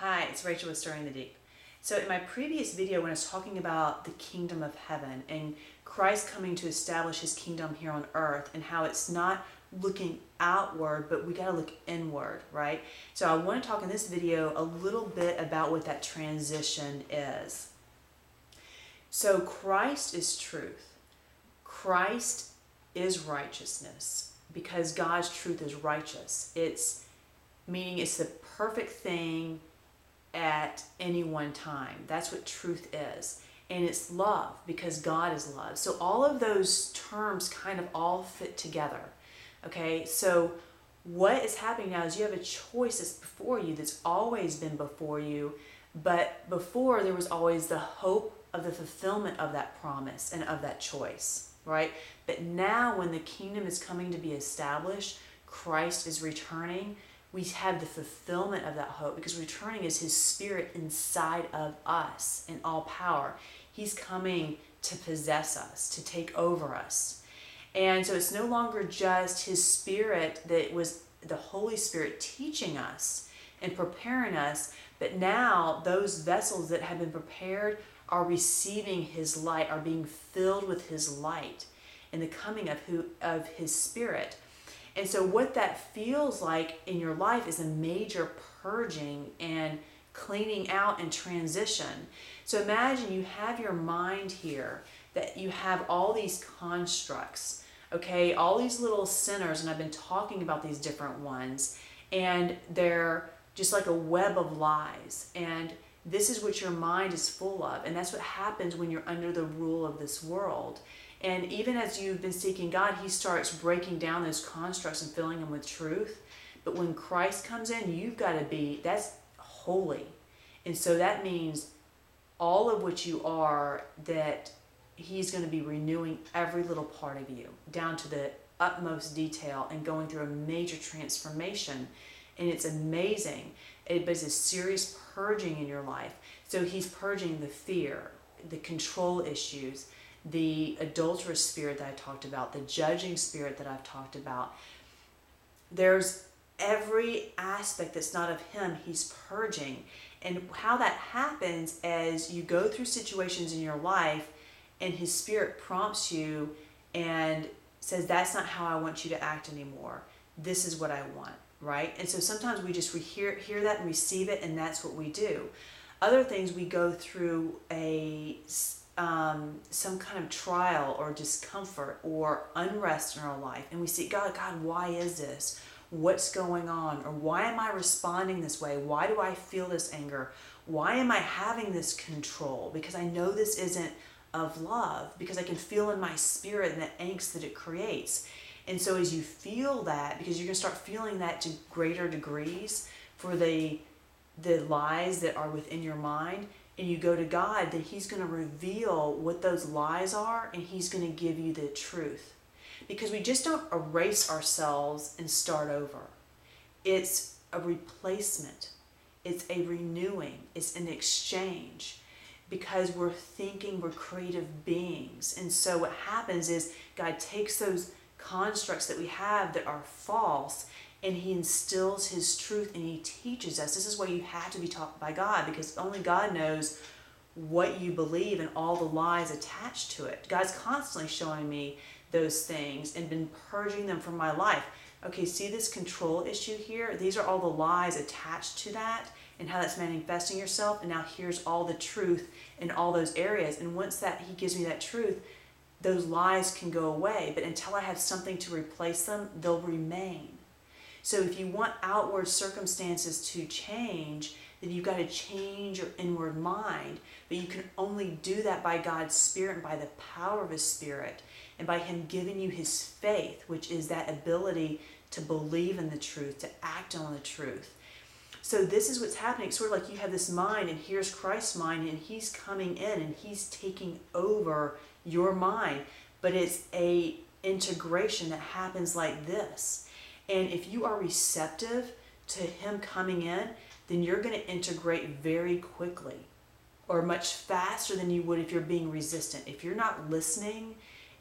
Hi, it's Rachel with Stirring the Deep. So in my previous video, when I was talking about the kingdom of heaven and Christ coming to establish his kingdom here on earth and how it's not looking outward, but we got to look inward, right? So I want to talk in this video a little bit about what that transition is. So Christ is truth. Christ is righteousness because God's truth is righteous. Meaning it's the perfect thing at any one time. That's what truth is. And it's love because God is love. So all of those terms kind of all fit together. Okay, so what is happening now is you have a choice that's before you, that's always been before you. But before, there was always the hope of the fulfillment of that promise and of that choice, right? But now when the kingdom is coming to be established, Christ is returning, we have the fulfillment of that hope because returning is his spirit inside of us in all power. He's coming to possess us, to take over us. And so it's no longer just his spirit that was the Holy Spirit teaching us and preparing us, but now those vessels that have been prepared are receiving his light, are being filled with his light in the coming of his spirit. And so what that feels like in your life is a major purging and cleaning out and transition. So imagine you have your mind here, that you have all these constructs, okay, all these little sinners, and I've been talking about these different ones, and they're just like a web of lies. And this is what your mind is full of. And that's what happens when you're under the rule of this world. And even as you've been seeking God, he starts breaking down those constructs and filling them with truth. But when Christ comes in, you've got to be, that's holy. And so that means all of what you are, that he's going to be renewing every little part of you down to the utmost detail and going through a major transformation. And it's amazing. But it's a serious purging in your life. So he's purging the fear, the control issues, the adulterous spirit that I talked about, the judging spirit that I've talked about. There's every aspect that's not of him, he's purging. And how that happens as you go through situations in your life and his spirit prompts you and says, that's not how I want you to act anymore. This is what I want, right? And so sometimes we just hear that and receive it, and that's what we do. Other things, we go through some kind of trial or discomfort or unrest in our life, and we see, God, why is this? What's going on? Or why am I responding this way? Why do I feel this anger? Why am I having this control? Because I know this isn't of love, because I can feel in my spirit and the angst that it creates. And so as you feel that, because you're going to start feeling that to greater degrees for the lies that are within your mind, and you go to God, then he's going to reveal what those lies are, and he's going to give you the truth. Because we just don't erase ourselves and start over. It's a replacement. It's a renewing. It's an exchange. Because we're thinking we're creative beings. And so what happens is God takes those constructs that we have that are false, and he instills his truth, and he teaches us. This is why you have to be taught by God, because only God knows what you believe and all the lies attached to it. God's constantly showing me those things and been purging them from my life. Okay, see this control issue here? These are all the lies attached to that and how that's manifesting yourself. And now here's all the truth in all those areas. And once that he gives me that truth, those lies can go away. But until I have something to replace them, they'll remain. So if you want outward circumstances to change, then you've got to change your inward mind. But you can only do that by God's Spirit and by the power of his Spirit and by him giving you his faith, which is that ability to believe in the truth, to act on the truth. So this is what's happening. It's sort of like you have this mind, and here's Christ's mind, and he's coming in and he's taking over your mind. But it's a integration that happens like this. And if you are receptive to him coming in, then you're going to integrate very quickly, or much faster than you would if you're being resistant. If you're not listening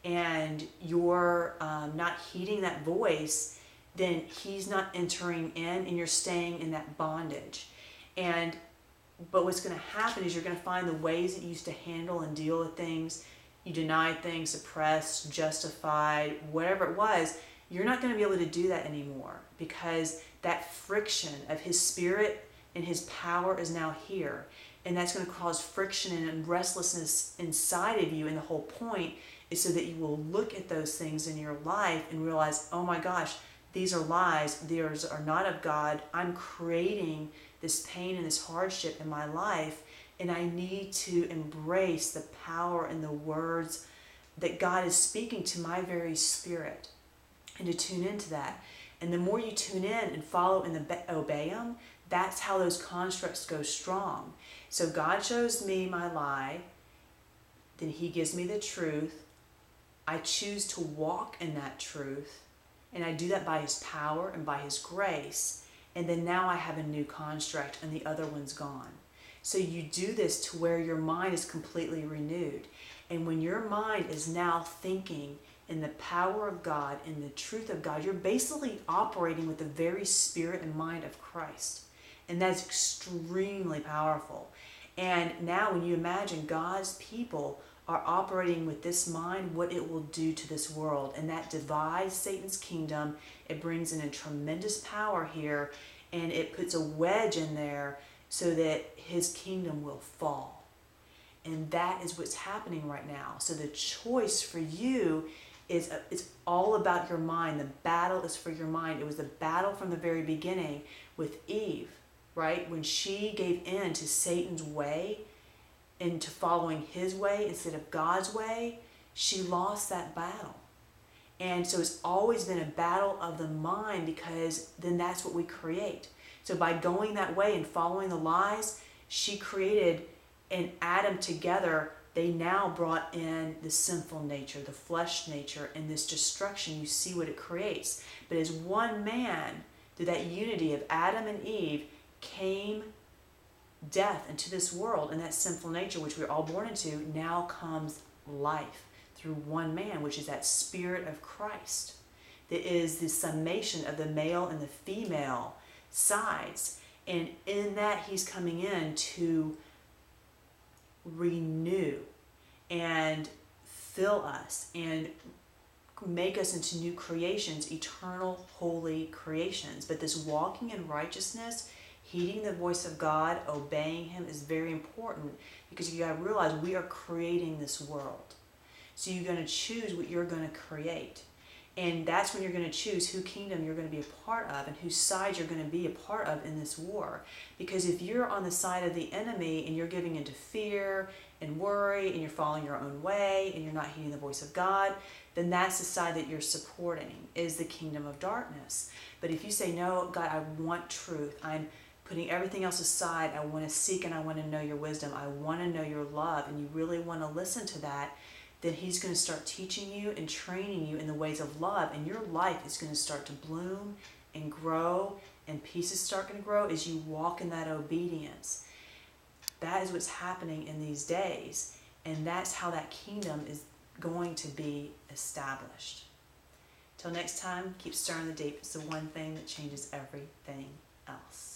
and you're not heeding that voice, then he's not entering in, and you're staying in that bondage. And But what's going to happen is you're going to find the ways that you used to handle and deal with things, you denied things, suppressed, justified, whatever it was, you're not going to be able to do that anymore, because that friction of his spirit and his power is now here. And that's going to cause friction and restlessness inside of you. And the whole point is so that you will look at those things in your life and realize, oh my gosh, these are lies. These are not of God. I'm creating this pain and this hardship in my life. And I need to embrace the power and the words that God is speaking to my very spirit, and to tune into that. And the more you tune in and follow and obey him, that's how those constructs go strong. So God shows me my lie, then he gives me the truth. I choose to walk in that truth, and I do that by his power and by his grace. And then now I have a new construct and the other one's gone. So you do this to where your mind is completely renewed. And when your mind is now thinking in the power of God, in the truth of God, you're basically operating with the very spirit and mind of Christ. And that's extremely powerful. And now when you imagine God's people are operating with this mind, what it will do to this world. And that divides Satan's kingdom. It brings in a tremendous power here, and it puts a wedge in there so that his kingdom will fall. And that is what's happening right now. So the choice for you is it's all about your mind. The battle is for your mind. It was the battle from the very beginning with Eve, right? When she gave in to Satan's way, into following his way instead of God's way, she lost that battle. And so it's always been a battle of the mind, because then that's what we create. So by going that way and following the lies, she created and Adam together, they now brought in the sinful nature, the flesh nature, and this destruction. You see what it creates. But as one man, through that unity of Adam and Eve, came death into this world, and that sinful nature which we're all born into, now comes life through one man, which is that spirit of Christ. That is the summation of the male and the female sides. And in that, he's coming in to renew and fill us and make us into new creations, eternal, holy creations. But this walking in righteousness, heeding the voice of God, obeying him, is very important, because you got to realize we are creating this world. So you're going to choose what you're going to create. And that's when you're going to choose whose kingdom you're going to be a part of and whose side you're going to be a part of in this war. Because if you're on the side of the enemy and you're giving into fear and worry and you're following your own way and you're not heeding the voice of God, then that's the side that you're supporting, is the kingdom of darkness. But if you say, no, God, I want truth. I'm putting everything else aside. I want to seek and I want to know your wisdom. I want to know your love. And you really want to listen to that. Then he's going to start teaching you and training you in the ways of love. And your life is going to start to bloom and grow, and peace is starting to grow as you walk in that obedience. That is what's happening in these days. And that's how that kingdom is going to be established. Till next time, keep stirring the deep. It's the one thing that changes everything else.